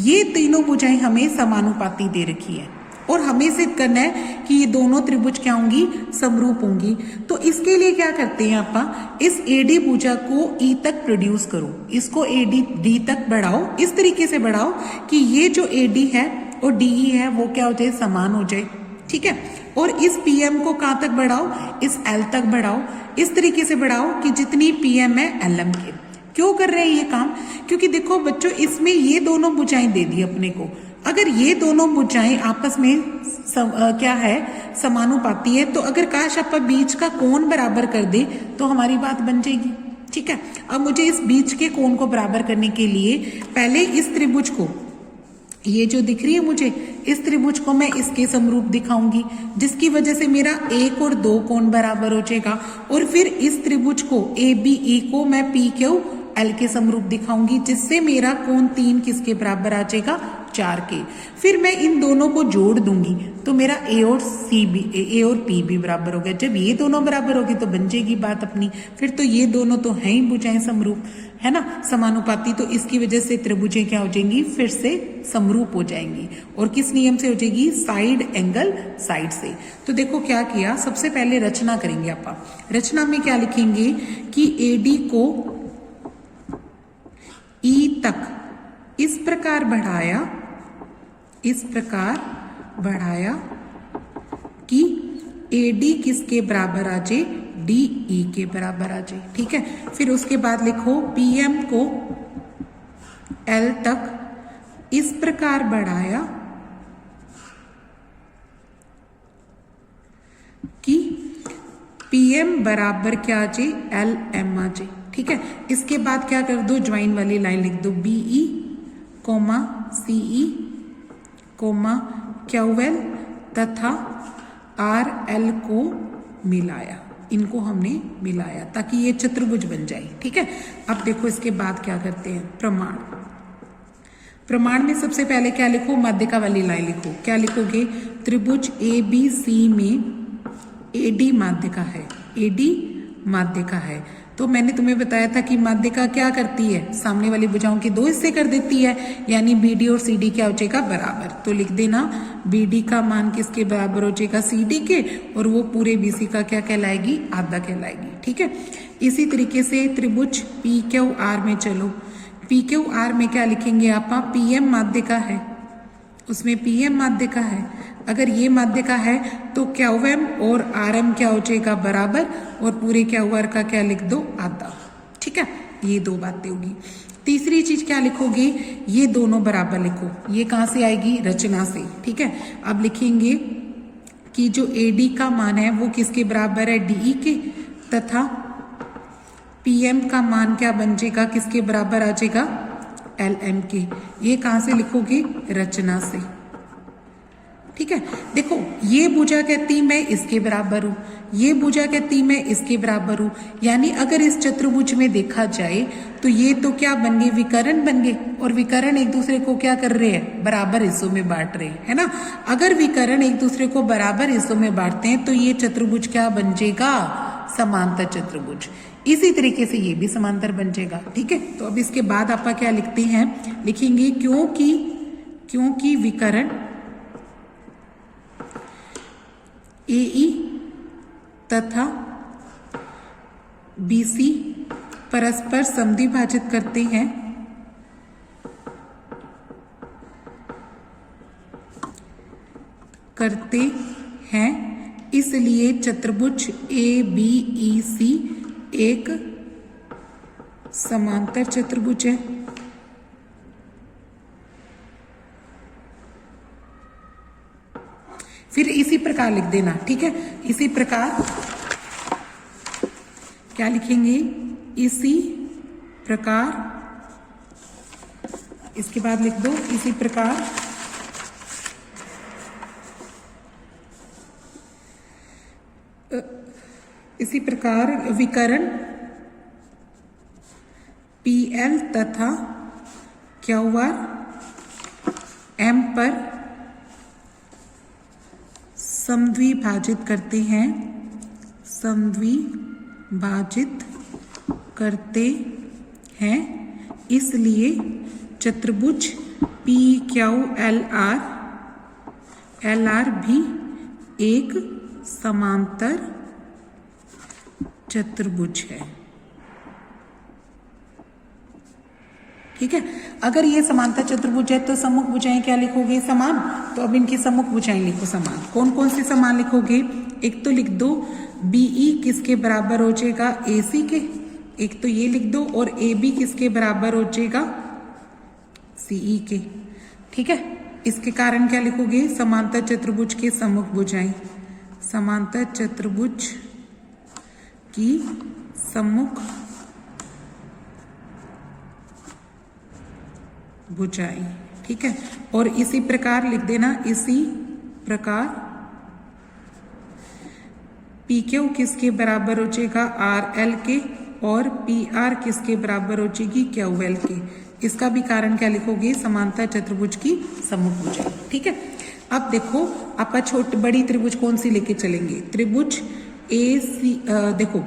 ये तीनों भुजाएं हमें समानुपाती दे रखी है और हमें सिद्ध करना है कि ये दोनों त्रिभुज क्या होंगी? समरूप होंगी। तो इसके लिए क्या करते हैं आप? इस AD भुजा को E तक प्रोड्यूस करो, इसको D तक बढ़ाओ, इस तरीके से बढ़ाओ कि ये जो AD है और DE है वो क्या हो जाए? समान हो जाए। ठीक है। और इस PM को कहाँ तक बढ़ाओ? इस L तक बढ़ाओ, इस तरीके से बढ़ाओ कि जितनी PM है LM के। क्यों कर रहे हैं ये काम? क्योंकि देखो बच्चों, इसमें ये दोनों भुजाएं दे दी अपने को। अगर ये दोनों भुजाएं आपस में क्या है? समानुपाती है, तो अगर काश आप बीच का कोण बराबर कर दे तो हमारी बात बन जाएगी। ठीक है। अब मुझे इस बीच के कोण को बराबर करने के लिए पहले इस त्रिभुज को, ये जो दिख रही है मुझे, इस त्रिभुज को मैं इसके समरूप दिखाऊंगी, जिसकी वजह से मेरा 1 और 2 कोण बराबर हो जाएगा। और फिर इस त्रिभुज को ABE को मैं PQL के समरूप दिखाऊंगी, जिससे मेरा कोण 3 किसके बराबर आ जाएगा? 4 के। फिर मैं इन दोनों को जोड़ दूंगी तो मेरा A और P भी बराबर हो गया। जब ये दोनों बराबर होगी तो बन जाएगी बात अपनी। फिर तो ये दोनों तो हैं ही भुजाएं समरूप, है ना, समानुपाती। तो इसकी वजह से त्रिभुजें क्या हो जाएंगी? फिर से समरूप हो जाएंगी। और किस नियम से हो जाएगी? साइड एंगल साइड से। तो देखो क्या किया, सबसे पहले रचना करेंगे आप। रचना में क्या लिखेंगे कि AD को E तक इस प्रकार बढ़ाया कि AD किसके बराबर आ जाए? DE के बराबर आ जाए। ठीक है। फिर उसके बाद लिखो PM को L तक इस प्रकार बढ़ाया कि PM बराबर क्या आ जाए? LM आ जाए। ठीक है। इसके बाद क्या कर दो? ज्वाइन वाली लाइन लिख दो, BE, CE, QL तथा RL को मिलाया। इनको हमने मिलाया ताकि ये चतुर्भुज बन जाए। ठीक है। अब देखो इसके बाद क्या करते हैं? प्रमाण में सबसे पहले क्या लिखो? माध्यिका वाली लाइन लिखो। क्या लिखोगे? त्रिभुज ABC में AD माध्यिका है, AD माध्यिका है। तो मैंने तुम्हें बताया था कि माध्यिका क्या करती है? सामने वाली भुजाओं के 2 हिस्से कर देती है, यानी BD और CD क्या हो जाएगा? बराबर। तो लिख देना BD का मान किसके बराबर हो जाएगा? CD के, और वो पूरे BC का क्या कहलाएगी? आधा कहलाएगी। ठीक है। इसी तरीके से त्रिभुज PQR में चलो। PQR में क्या लिखेंगे आप? PM माध्यिका है, उसमें PM माध्यिका है। अगर ये माध्यिका है तो QM और RM क्या हो जाएगा? बराबर, और पूरे QR का क्या लिख दो? आधा। ठीक है। ये 2 बातें होगी। तीसरी चीज क्या लिखोगे? ये दोनों बराबर लिखो। ये कहाँ से आएगी? रचना से। ठीक है। अब लिखेंगे कि जो AD का मान है वो किसके बराबर है? DE के, तथा PM का मान क्या बन जाएगा? किसके बराबर आ जाएगा? LM के। ये कहाँ से लिखोगे? रचना से। ठीक है। देखो ये भुजा कहती मैं इसके बराबर हूं, ये भुजा कहती मैं इसके बराबर हूं, यानी अगर इस चतुर्भुज में देखा जाए तो ये तो क्या बन गए? विकर्ण बन गए। और विकर्ण एक दूसरे को क्या कर रहे हैं? बराबर हिस्सों में बांट रहे हैं, है ना। अगर विकर्ण एक दूसरे को बराबर हिस्सों में बांटते हैं तो ये चतुर्भुज क्या बन जाएगा? समांतर चतुर्भुज। इसी तरीके से ये भी समांतर बन जाएगा। ठीक है। तो अब इसके बाद आप क्या लिखते हैं? लिखेंगे क्योंकि विकर्ण AE तथा BC परस्पर समद्विभाजित करते हैं, इसलिए चतुर्भुज ABEC एक समांतर चतुर्भुज है। फिर इसी प्रकार लिख देना, ठीक है। इसी प्रकार क्या लिखेंगे, इसी प्रकार, इसके बाद लिख दो इसी प्रकार विकर्ण PL तथा QR M पर समद्विभाजित करते हैं, इसलिए चतुर्भुज PQLR भी एक समांतर चतुर्भुज है, ठीक है। अगर ये समांतर चतुर्भुज है तो सम्मुख भुजाएं क्या लिखोगे, समान। तो अब इनकी सम्मुख भुजाएं लिखो समान। कौन कौन सी समान लिखोगे, एक तो लिख दो BE किसके बराबर हो जाएगा, AC के, एक तो ये लिख दो, और AB किसके बराबर हो जाएगा, CE के, ठीक है। इसके कारण क्या लिखोगे, समांतर चतुर्भुज के सम्मुख भुजाएं, समांतर चतुर्भुज की सम्मुख भुजाएं, ठीक है। और इसी प्रकार लिख देना, इसी प्रकार PQ किसके बराबर हो जाएगा, RL के, और PR किसके बराबर हो जाएगी, QL के। इसका भी कारण क्या लिखोगे, समांतर चतुर्भुज की सम्मुख भुजाएं, ठीक है। अब देखो आपका छोटी बड़ी त्रिभुज कौन सी लेके चलेंगे, त्रिभुज AC, देखो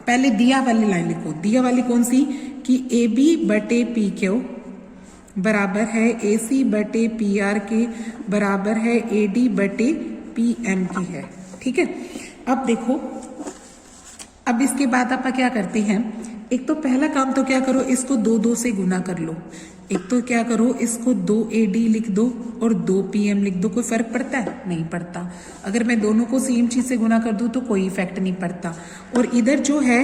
पहले दिया वाली लाइन लिखो, दिया वाली कौन सी, कि AB बटे PQ बराबर है AC बटे PR के बराबर है AD बटे PM की है, ठीक है। अब देखो, अब इसके बाद आप क्या करते हैं, एक तो पहला काम तो क्या करो, इसको 2 से गुना कर लो। एक तो क्या करो, इसको 2AD लिख दो और 2PM लिख दो। कोई फर्क पड़ता है, नहीं पड़ता। अगर मैं दोनों को सेम चीज से गुना कर दूं तो कोई इफेक्ट नहीं पड़ता। और इधर जो है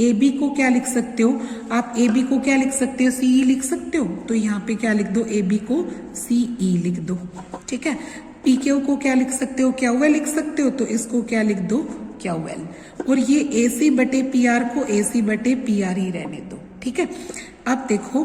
AB को क्या लिख सकते हो आप, AB को क्या लिख सकते हो, CE लिख सकते हो। तो यहाँ पे क्या लिख दो, AB को CE लिख दो, ठीक है। PQ को क्या लिख सकते हो, QL लिख सकते हो, तो इसको क्या लिख दो, QL। और ये AC बटे PR को AC बटे PR ही रहने दो, ठीक है। अब देखो,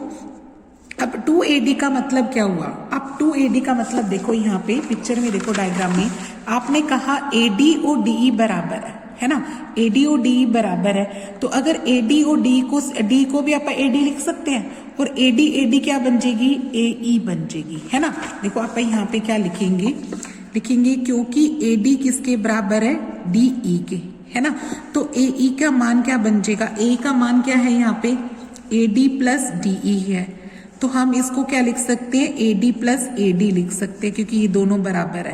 अब 2AD का मतलब क्या हुआ, अब 2AD का मतलब देखो, यहाँ पे पिक्चर में देखो, डायग्राम में आपने कहा AD और DE बराबर है ना, AD और DE बराबर है। तो अगर AD और D को भी आप AD लिख सकते हैं, और AD क्या बन जाएगी, AE बन जाएगी, है ना। देखो आप यहाँ पे क्या लिखेंगे, क्योंकि AD किसके बराबर है, DE के, है ना। तो AE का मान क्या बन जाएगा, A का मान क्या है यहाँ पे, AD प्लस DE है। तो हम इसको क्या लिख सकते हैं, AD प्लस AD लिख सकते हैं, क्योंकि ये दोनों बराबर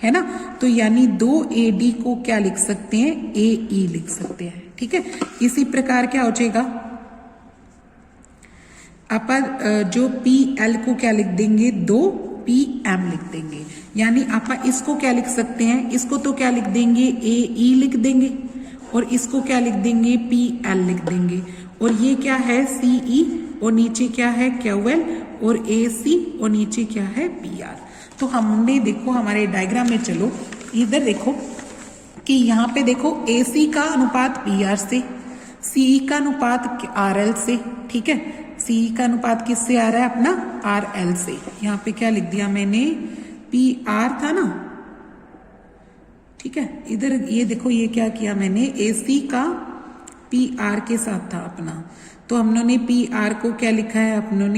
है ना। तो यानी 2AD को क्या लिख सकते हैं, AE लिख सकते हैं, ठीक है। इसी प्रकार क्या हो जाएगा, आप जो PL को क्या लिख देंगे, 2PM लिख देंगे। यानी आप इसको क्या लिख सकते हैं, इसको तो क्या लिख देंगे, AE लिख देंगे, और इसको क्या लिख देंगे, PL लिख देंगे। और ये क्या है, CE, और नीचे क्या है, QL, और AC, और नीचे क्या है, PR। तो हमने देखो हमारे डायग्राम में, चलो इधर देखो कि यहाँ पे देखो AC का अनुपात PR से, CE का अनुपात RL से, ठीक है। CE का अनुपात किससे आ रहा है, अपना RL से। यहाँ पे क्या लिख दिया मैंने, PR था ना, ठीक है। इधर ये देखो, ये क्या किया मैंने, AC का PR के साथ था अपना, तो हमने PR को क्या लिखा है, अपनों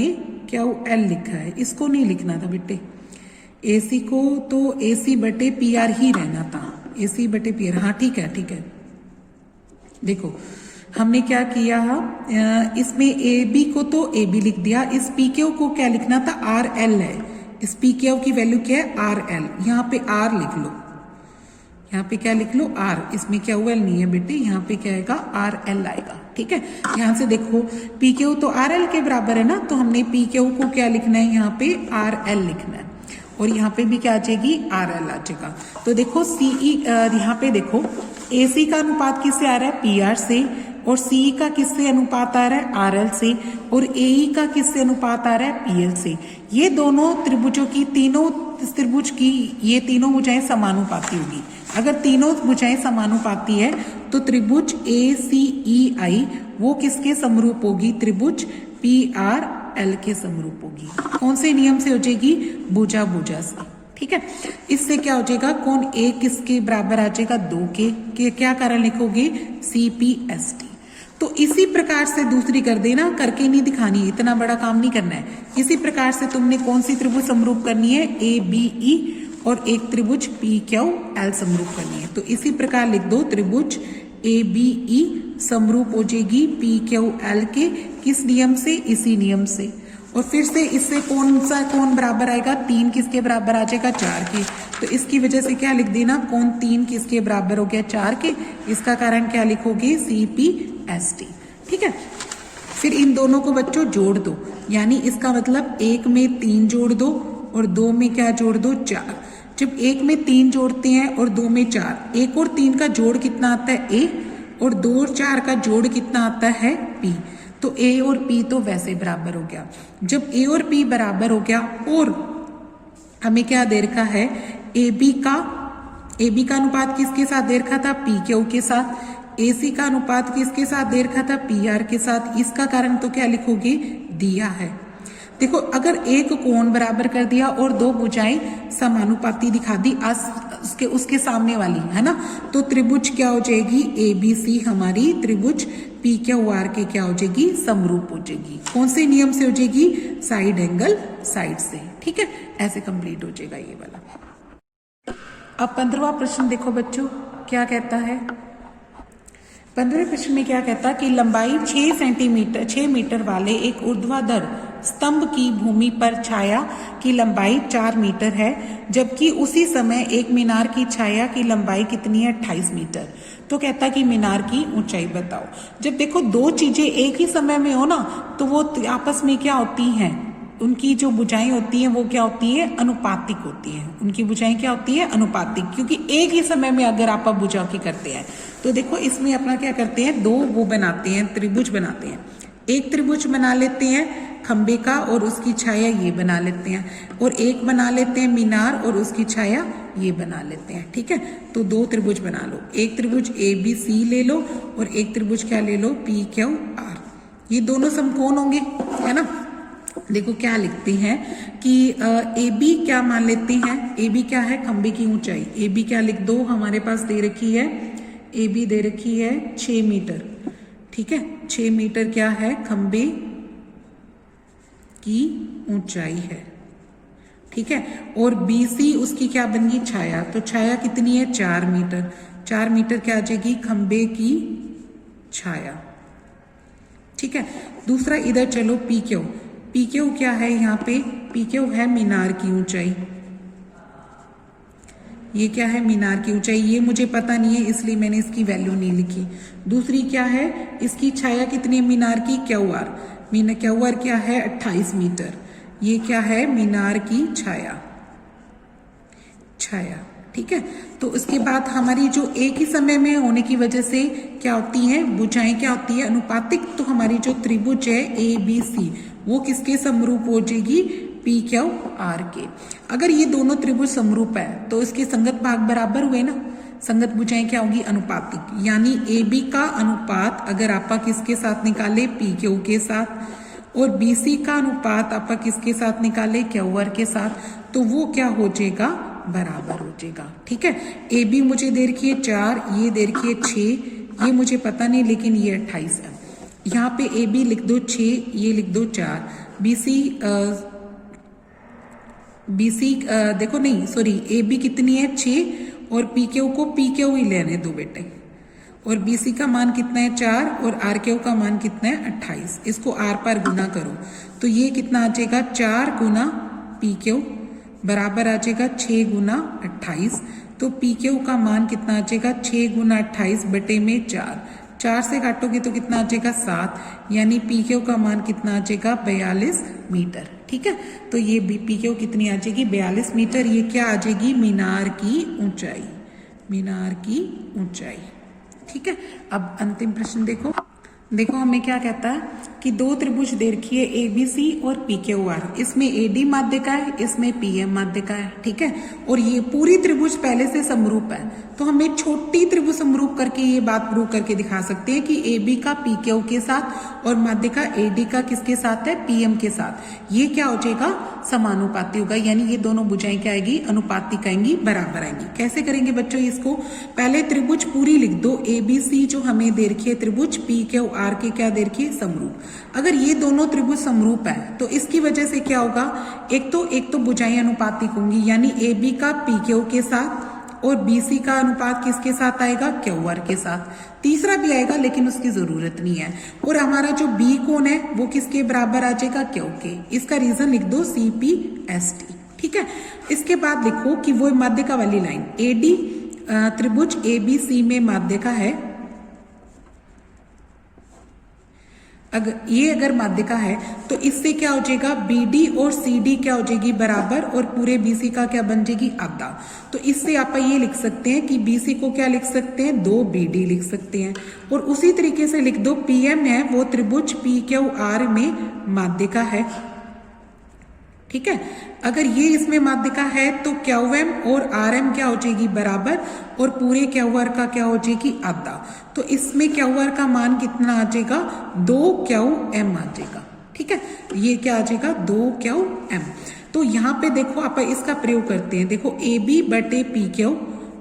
QL लिखा है। इसको नहीं लिखना था बेटे, AC को तो AC बटे PR ही रहना था, AC बटे PR, हाँ ठीक है। देखो हमने क्या किया, इसमें AB को तो AB लिख दिया, इस PQ को क्या लिखना था, RL है। इस PQ की वैल्यू क्या है, RL। यहाँ पे R लिख लो, यहाँ पे क्या लिख लो, R। इसमें QL नहीं है बेटे, यहाँ पे क्या आएगा, RL आएगा, ठीक है। यहाँ से देखो PQ तो RL के बराबर है ना, तो हमने PQ को क्या लिखना है, यहाँ पे RL लिखना है, और यहाँ पे भी क्या आ जाएगी, RL आ जाएगा। तो देखो CE, यहाँ पे देखो AC का अनुपात किससे आ रहा है, PR से, और सी का किससे अनुपात आ रहा है, आरएल से, और एई का किससे अनुपात आ रहा है, पीएल से। ये दोनों त्रिभुजों की, तीनों त्रिभुज की ये तीनों भुजाएं समानुपाती होगी। अगर तीनों भुजाएं समानुपाती है तो त्रिभुज ए सी ई आई वो किसके समरूप होगी, त्रिभुज पी आर एल के समरूप होगी। कौन से नियम से हो जाएगी, भुजा भुजा से। ठीक है, इससे क्या हो जाएगा, कोण ए किसके बराबर आ जाएगा, 2 के क्या कारण लिखोगे, CPST। तो इसी प्रकार से दूसरी कर देना, करके नहीं दिखानी, इतना बड़ा काम नहीं करना है। इसी प्रकार से तुमने कौन सी त्रिभुज समरूप करनी है, ABE, और एक त्रिभुज PQL समरूप करनी है। तो इसी प्रकार लिख दो, त्रिभुज ABE समरूप हो जाएगी PQL के किस नियम से, इसी नियम से। और फिर से इससे कौन सा कोण बराबर आएगा, 3 किसके बराबर आ जाएगा, 4 के। तो इसकी वजह से क्या लिख देना, कोण 3 किसके बराबर हो गया, 4 के। इसका कारण क्या लिखोगे, CPST। ठीक है, फिर इन दोनों को बच्चों जोड़ दो, यानी इसका मतलब 1 में 3 जोड़ दो और 2 में क्या जोड़ दो, 4। जब 1 में 3 जोड़ते हैं और 2 में 4, 1 और 3 का जोड़ कितना आता है, A, और 2 और 4 का जोड़ कितना आता है, P। तो A और P तो वैसे बराबर हो गया। जब A और P बराबर हो गया और हमें क्या दे रखा है, AB का अनुपात किसके साथ दे रखा था, PQ के साथ। AC का अनुपात किसके साथ दे रखा था, PR के साथ। इसका कारण तो क्या लिखोगे, दिया है। देखो, अगर एक कोण बराबर कर दिया और 2 भुजाएं समानुपाती दिखा दी उसके सामने वाली, है ना, तो त्रिभुज क्या हो जाएगी, ABC हमारी त्रिभुज PQR के क्या हो जाएगी, समरूप हो जाएगी। कौन से नियम से हो जाएगी, साइड एंगल साइड से। ठीक है, ऐसे कंप्लीट हो जाएगा ये वाला। अब 15वां प्रश्न देखो बच्चों, क्या कहता है। 15वें प्रश्न में क्या कहता है कि लंबाई 6 मीटर वाले एक ऊर्ध्वाधर स्तंभ की भूमि पर छाया की लंबाई 4 मीटर है, जबकि उसी समय एक मीनार की छाया की लंबाई कितनी है, 28 मीटर। तो कहता है कि मीनार की ऊंचाई बताओ। जब देखो 2 चीजें एक ही समय में हो ना, तो वो आपस में क्या होती हैं, उनकी जो भुजाएं होती हैं वो क्या होती है, अनुपातिक होती हैं। उनकी भुजाएं क्या होती है, अनुपातिक, क्योंकि एक ही समय में अगर आप भुजा की करते हैं तो देखो इसमें अपना क्या करते हैं, 2 वो बनाते हैं, त्रिभुज बनाते हैं। एक त्रिभुज बना लेते हैं खंबे का और उसकी छाया ये बना लेते हैं, और एक बना लेते हैं मीनार और उसकी छाया ये बना लेते हैं। ठीक है, तो 2 त्रिभुज बना लो, एक त्रिभुज ABC ले लो और एक त्रिभुज क्या ले लो, PQR। ये दोनों समकोण होंगे, है ना। देखो क्या लिखते हैं कि AB क्या मान लेते हैं, AB क्या है, खंबे की ऊंचाई। AB क्या लिख दो, हमारे पास दे रखी है, AB दे रखी है 6 मीटर। ठीक है, 6 मीटर क्या है, खंबे की ऊंचाई है। ठीक है, और BC उसकी क्या बन गई, छाया। तो छाया कितनी है, 4 मीटर। 4 मीटर क्या आ जाएगी, खंबे की छाया। ठीक है, दूसरा इधर चलो PQ क्या है, यहाँ पे PQ है मीनार की ऊंचाई। ये क्या है, मीनार की ऊंचाई। ये मुझे पता नहीं है इसलिए मैंने इसकी वैल्यू नहीं लिखी। दूसरी क्या है, इसकी छाया कितनी है मीनार की, QR। QR क्या है, 28 मीटर। ये क्या है, मीनार की छाया। ठीक है, तो उसके बाद हमारी जो एक ही समय में होने की वजह से क्या होती है, भुजाएं क्या होती है, अनुपातिक। तो हमारी जो त्रिभुज है ABC वो किसके समरूप हो जाएगी, PQR के। अगर ये दोनों त्रिभुज समरूप है तो इसके संगत भाग बराबर हुए ना, संगत भुजाएं क्या होगी, अनुपातिक। यानी AB का अनुपात अगर आपा किसके साथ निकाले, PQ के साथ, और BC का अनुपात आपा किसके साथ निकाले, QR के साथ, तो वो क्या हो जाएगा, बराबर हो जाएगा। ठीक है, AB मुझे दे रखी है 4, ये दे रखी है 6, ये मुझे पता नहीं लेकिन ये 28 है। यहाँ पे AB लिख दो 6, ये लिख दो 4। BC देखो नहीं सॉरी, AB कितनी है 6 और PQ को PQ ही लेने दो बेटे, और BC का मान कितना है 4 और RQ का मान कितना है 28। इसको R पर गुना करो तो ये कितना आ जाएगा, 4 गुना PQ बराबर आ जाएगा 6 गुना 28। तो PQ का मान कितना आ जाएगा, 6 गुना 28 बटे में 4 से काटोगे तो कितना आ जाएगा 7, यानी PQ का मान कितना आ जाएगा 42 मीटर। ठीक है, तो ये PQ कितनी आ जाएगी 42 मीटर। ये क्या आ जाएगी, मीनार की ऊंचाई। ठीक है, अब अंतिम प्रश्न देखो। देखो हमें क्या कहता है कि दो त्रिभुज दे रखी है ABC और PQR, इसमें AD माध्य का है, इसमें PM माध्य का है, ठीक है। और ये पूरी त्रिभुज पहले से समरूप है, तो हमें छोटी त्रिभुज समरूप करके ये बात प्रूव करके दिखा सकते हैं कि AB का PQ के साथ और माध्य का AD का किसके साथ है, PM के साथ। ये क्या हो जाएगा, समानुपाती होगा, यानी ये दोनों भुजाएं क्या आएगी, अनुपातिक आएंगी, बराबर आएंगी। कैसे करेंगे बच्चों इसको, पहले त्रिभुज पूरी लिख दो, ABC जो हमें दे रखी है त्रिभुज PQR के क्या दे रखी है, समरूप। अगर ये दोनों त्रिभुज समरूप है तो इसकी वजह से क्या होगा, एक तो भुजाएं अनुपातिक होंगी, यानी AB का PQ के साथ और BC का अनुपात किसके साथ आएगा, QR के साथ। तीसरा भी आएगा लेकिन उसकी जरूरत नहीं है। और हमारा जो B कोण है वो किसके बराबर आ जाएगा, Q के। इसका रीजन लिख दो CPST, ठीक है। इसके बाद लिखो कि वो माध्य का वाली लाइन AD त्रिभुज ABC में माध्य का है, अगर माध्य का है तो इससे क्या हो जाएगा, BD और CD क्या हो जाएगी, बराबर, और पूरे BC का क्या बन जाएगी, आधा। तो इससे आप ये लिख सकते हैं कि BC को क्या लिख सकते हैं, 2BD लिख सकते हैं। और उसी तरीके से लिख दो PM है वो त्रिभुज PQR में माध्य का है, ठीक है। अगर ये इसमें माध्य का है तो QM और RM क्या हो जाएगी, बराबर, और पूरे QR का क्या हो जाएगी, आधा। तो इसमें QR का मान कितना आ जाएगा, 2QM आ जाएगा, ठीक है। ये क्या आ जाएगा, 2QM। तो यहाँ पे देखो आप इसका प्रयोग करते हैं, देखो AB बटे PQ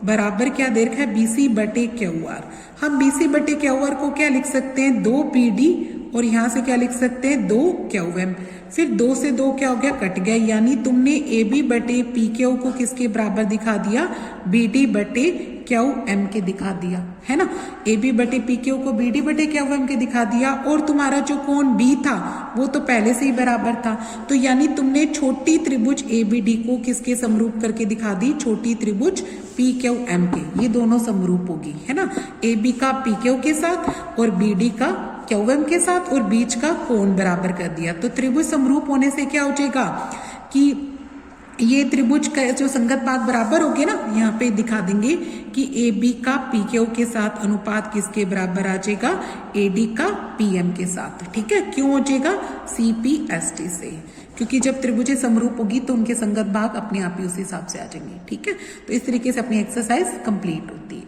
बराबर क्या दे रखा है, BC बटे QR। हम BC बटे QR को क्या लिख सकते हैं, 2BD, और यहां से क्या लिख सकते हैं, 2QM। फिर 2 से 2 क्या हो गया, कट गया, यानी तुमने AB बटे PQ को किसके बराबर दिखा दिया, BD बटे QM के दिखा दिया, है ना। AB बटे PQ को BD बटे QM के दिखा दिया, और तुम्हारा जो कोण B था वो तो पहले से ही बराबर था, तो यानी तुमने छोटी त्रिभुज ABD को किसके समरूप करके दिखा दी, छोटी त्रिभुज PQM के। ये दोनों समरूप होगी, है ना, AB का PQ के साथ और BD का QM के साथ, और बीच का कोण बराबर कर दिया। तो त्रिभुज समरूप होने से क्या हो जाएगा कि ये त्रिभुज का जो संगत भाग बराबर हो गए ना, यहाँ पे दिखा देंगे कि AB का PQ के साथ अनुपात किसके बराबर आ जाएगा, AD का PM के साथ, ठीक है। क्यों हो जाएगा, CPST से, क्योंकि जब त्रिभुजें समरूप होगी तो उनके संगत भाग अपने आप ही उस हिसाब से आ जाएंगे, ठीक है। तो इस तरीके से अपनी एक्सरसाइज कंप्लीट होती है।